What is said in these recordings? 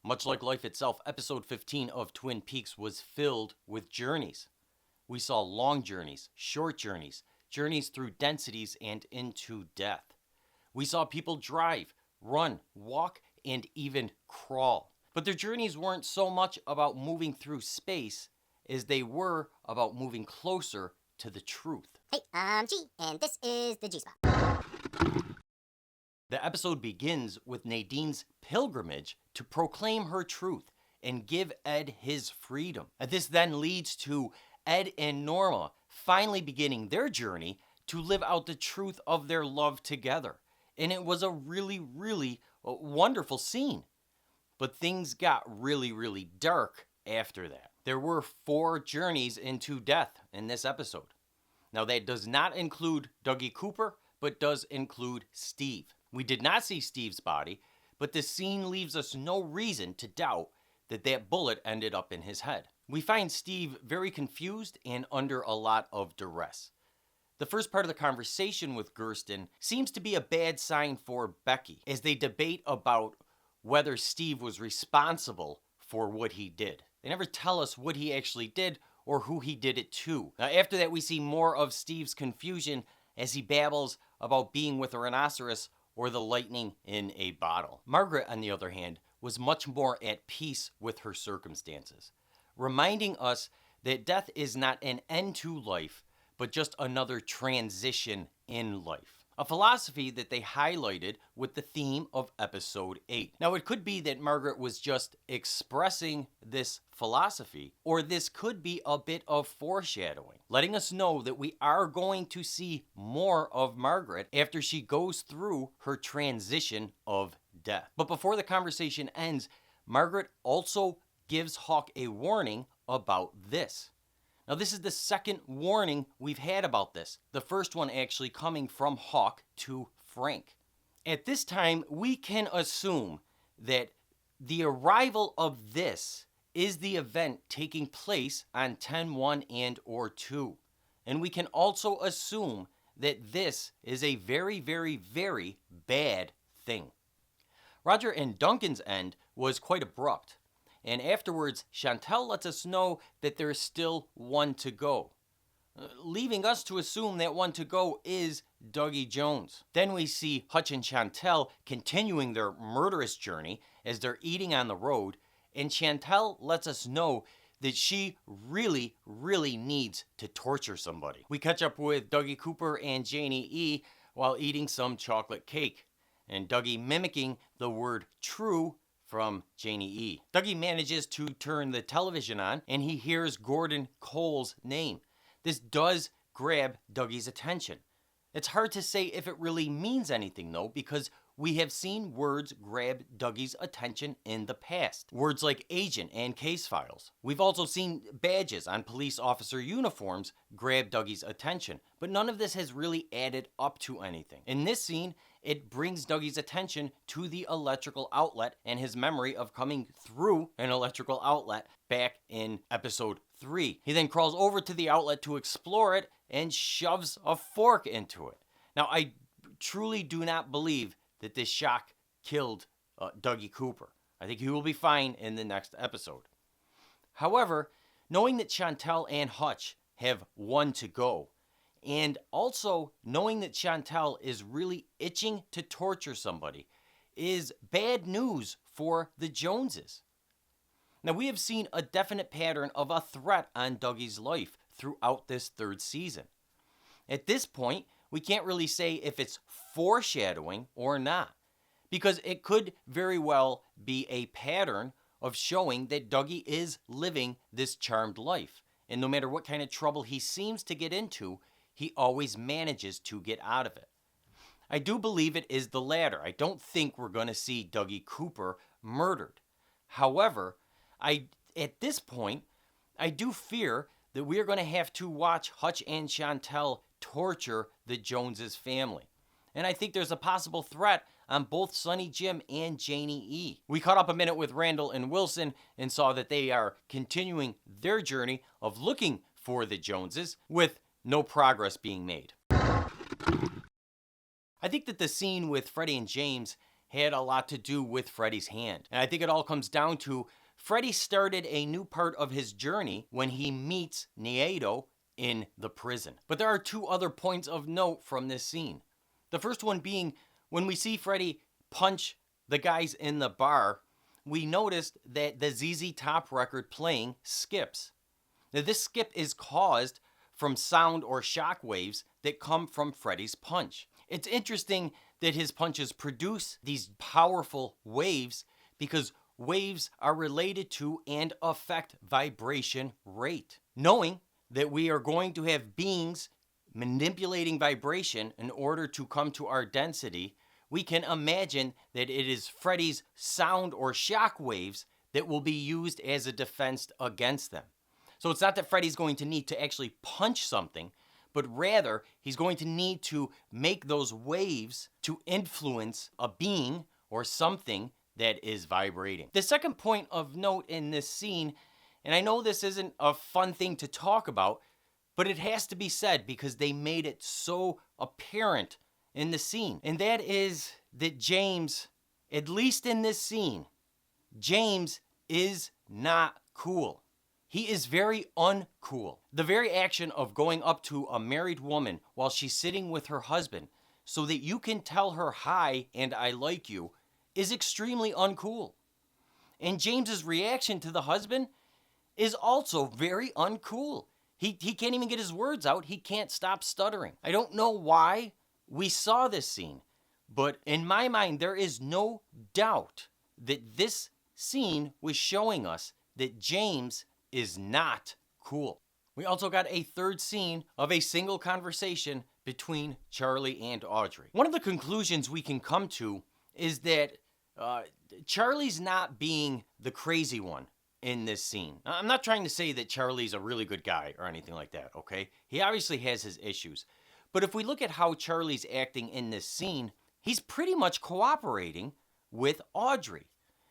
Much like life itself, episode 15 of Twin Peaks was filled with journeys. We saw long journeys, short journeys, journeys through densities and into death. We saw people drive, run, walk, and even crawl. But their journeys weren't so much about moving through space as they were about moving closer to the truth. Hey, I'm G, and this is the G-Spot. The episode begins with Nadine's pilgrimage to proclaim her truth and give Ed his freedom. And this then leads to Ed and Norma finally beginning their journey to live out the truth of their love together. And it was a really, really wonderful scene. But things got really, really dark after that. There were 4 journeys into death in this episode. Now that does not include Dougie Cooper, but does include Steve. We did not see Steve's body, but the scene leaves us no reason to doubt that that bullet ended up in his head. We find Steve very confused and under a lot of duress. The first part of the conversation with Gersten seems to be a bad sign for Becky, as they debate about whether Steve was responsible for what he did. They never tell us what he actually did or who he did it to. Now, after that, we see more of Steve's confusion as he babbles about being with a rhinoceros or the lightning in a bottle. Margaret, on the other hand, was much more at peace with her circumstances, reminding us that death is not an end to life, but just another transition in life. A philosophy that they highlighted with the theme of episode 8. Now, it could be that Margaret was just expressing this philosophy, or this could be a bit of foreshadowing, letting us know that we are going to see more of Margaret after she goes through her transition of death. But before the conversation ends, Margaret also gives Hawk a warning about this. Now, this is the second warning we've had about this. The first one actually coming from Hawk to Frank. At this time, we can assume that the arrival of this is the event taking place on 10/1 and or 2. And we can also assume that this is a very, very, very bad thing. Roger and Duncan's end was quite abrupt. And afterwards, Chantel lets us know that there is still one to go, leaving us to assume that one to go is Dougie Jones. Then we see Hutch and Chantel continuing their murderous journey as they're eating on the road, and Chantel lets us know that she really, really needs to torture somebody. We catch up with Dougie Cooper and Janie E. while eating some chocolate cake, and Dougie mimicking the word true from Janie E. Dougie manages to turn the television on and he hears Gordon Cole's name. This does grab Dougie's attention. It's hard to say if it really means anything though, because we have seen words grab Dougie's attention in the past. Words like agent and case files. We've also seen badges on police officer uniforms grab Dougie's attention, but none of this has really added up to anything. In this scene, it brings Dougie's attention to the electrical outlet and his memory of coming through an electrical outlet back in episode 3. He then crawls over to the outlet to explore it and shoves a fork into it. Now, I truly do not believe that this shock killed Dougie Cooper. I think he will be fine in the next episode. However, knowing that Chantel and Hutch have one to go, and also knowing that Chantel is really itching to torture somebody, is bad news for the Joneses. Now, we have seen a definite pattern of a threat on Dougie's life throughout this 3rd season. At this point, we can't really say if it's foreshadowing or not, because it could very well be a pattern of showing that Dougie is living this charmed life. And no matter what kind of trouble he seems to get into, he always manages to get out of it. I do believe it is the latter. I don't think we're going to see Dougie Cooper murdered. However, at this point, I do fear that we are going to have to watch Hutch and Chantel torture the Joneses family. And I think there's a possible threat on both Sonny Jim and Janie E. We caught up a minute with Randall and Wilson and saw that they are continuing their journey of looking for the Joneses with no progress being made. I think that the scene with Freddie and James had a lot to do with Freddy's hand. And I think it all comes down to Freddy started a new part of his journey when he meets Nieto in the prison. But there are two other points of note from this scene. The first one being when we see Freddy punch the guys in the bar, we noticed that the ZZ Top record playing skips. Now this skip is caused from sound or shock waves that come from Freddy's punch. It's interesting that his punches produce these powerful waves because waves are related to and affect vibration rate. Knowing that we are going to have beings manipulating vibration in order to come to our density, we can imagine that it is Freddy's sound or shock waves that will be used as a defense against them. So it's not that Freddy's going to need to actually punch something, but rather he's going to need to make those waves to influence a being or something that is vibrating. The second point of note in this scene, and I know this isn't a fun thing to talk about, but it has to be said because they made it so apparent in the scene. And that is that James, at least in this scene, James is not cool. He is very uncool. The very action of going up to a married woman while she's sitting with her husband so that you can tell her hi and I like you is extremely uncool. And James's reaction to the husband is also very uncool. He can't even get his words out. He can't stop stuttering. I don't know why we saw this scene, but in my mind, there is no doubt that this scene was showing us that James is not cool. We also got a third scene of a single conversation between Charlie and Audrey. One of the conclusions we can come to is that Charlie's not being the crazy one in this scene. I'm not trying to say that Charlie's a really good guy or anything like that, okay? He obviously has his issues. But if we look at how Charlie's acting in this scene, he's pretty much cooperating with Audrey.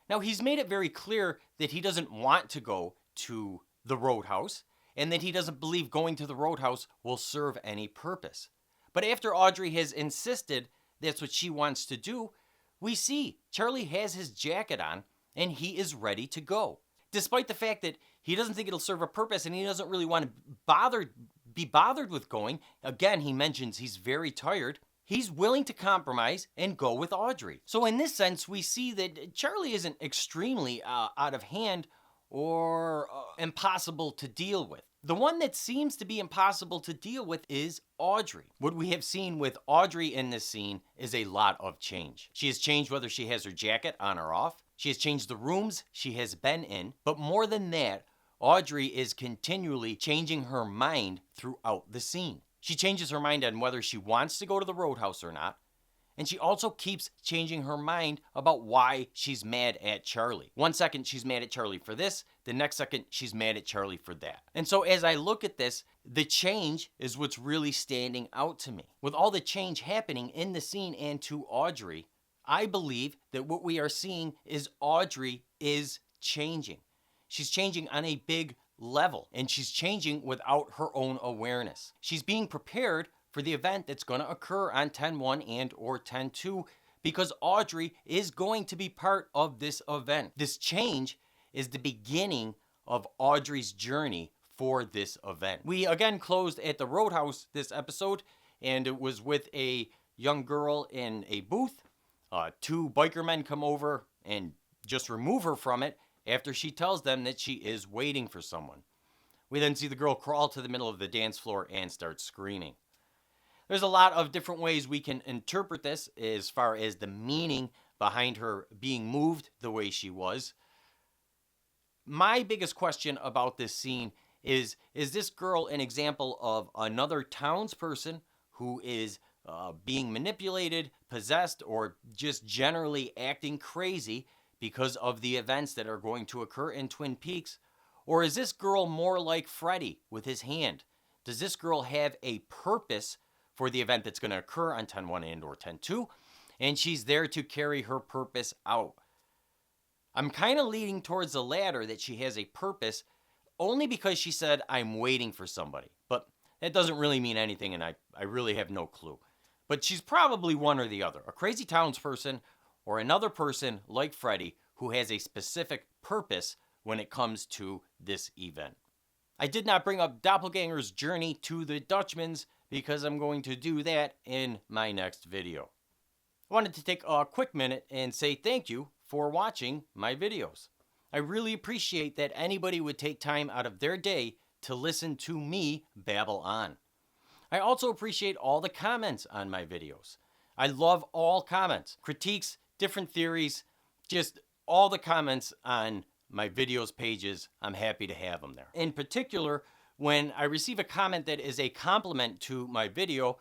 Now, he's made it very clear that he doesn't want to go to the Roadhouse and that he doesn't believe going to the Roadhouse will serve any purpose. But after Audrey has insisted that's what she wants to do, we see Charlie has his jacket on and he is ready to go. Despite the fact that he doesn't think it'll serve a purpose and he doesn't really want to be bothered with going. Again, he mentions he's very tired. He's willing to compromise and go with Audrey. So in this sense, we see that Charlie isn't extremely out of hand or impossible to deal with. The one that seems to be impossible to deal with is Audrey. What we have seen with Audrey in this scene is a lot of change. She has changed whether she has her jacket on or off. She has changed the rooms she has been in. But more than that, Audrey is continually changing her mind throughout the scene. She changes her mind on whether she wants to go to the Roadhouse or not. And she also keeps changing her mind about why she's mad at Charlie. One second she's mad at Charlie for this, the next second she's mad at Charlie for that. And so as I look at this, the change is what's really standing out to me. With all the change happening in the scene and to Audrey, I believe that what we are seeing is Audrey is changing. She's changing on a big level, and she's changing without her own awareness. She's being prepared for the event that's going to occur on 10/1 and or 10/2 because Audrey is going to be part of this event. This change is the beginning of Audrey's journey for this event. We again closed at the Roadhouse this episode, and it was with a young girl in a booth. Two biker men come over and just remove her from it after she tells them that she is waiting for someone. We then see the girl crawl to the middle of the dance floor and start screaming. There's a lot of different ways we can interpret this as far as the meaning behind her being moved the way she was. My biggest question about this scene is this girl an example of another townsperson who is being manipulated, possessed, or just generally acting crazy because of the events that are going to occur in Twin Peaks? Or is this girl more like Freddy with his hand? Does this girl have a purpose for the event that's going to occur on 10/1 and or 10/2, and she's there to carry her purpose out? I'm kind of leaning towards the latter, that she has a purpose only because she said, I'm waiting for somebody. But that doesn't really mean anything, and I really have no clue. But she's probably one or the other, a crazy townsperson or another person like Freddie who has a specific purpose when it comes to this event. I did not bring up Doppelganger's journey to the Dutchman's because I'm going to do that in my next video. I wanted to take a quick minute and say thank you for watching my videos. I really appreciate that anybody would take time out of their day to listen to me babble on. I also appreciate all the comments on my videos. I love all comments, critiques, different theories, just all the comments on my videos pages. I'm happy to have them there. In particular, when I receive a comment that is a compliment to my video,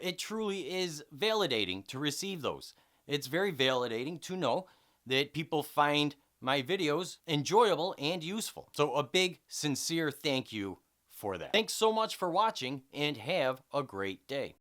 it truly is validating to receive those. It's very validating to know that people find my videos enjoyable and useful. So a big, sincere thank you for that. Thanks so much for watching and have a great day.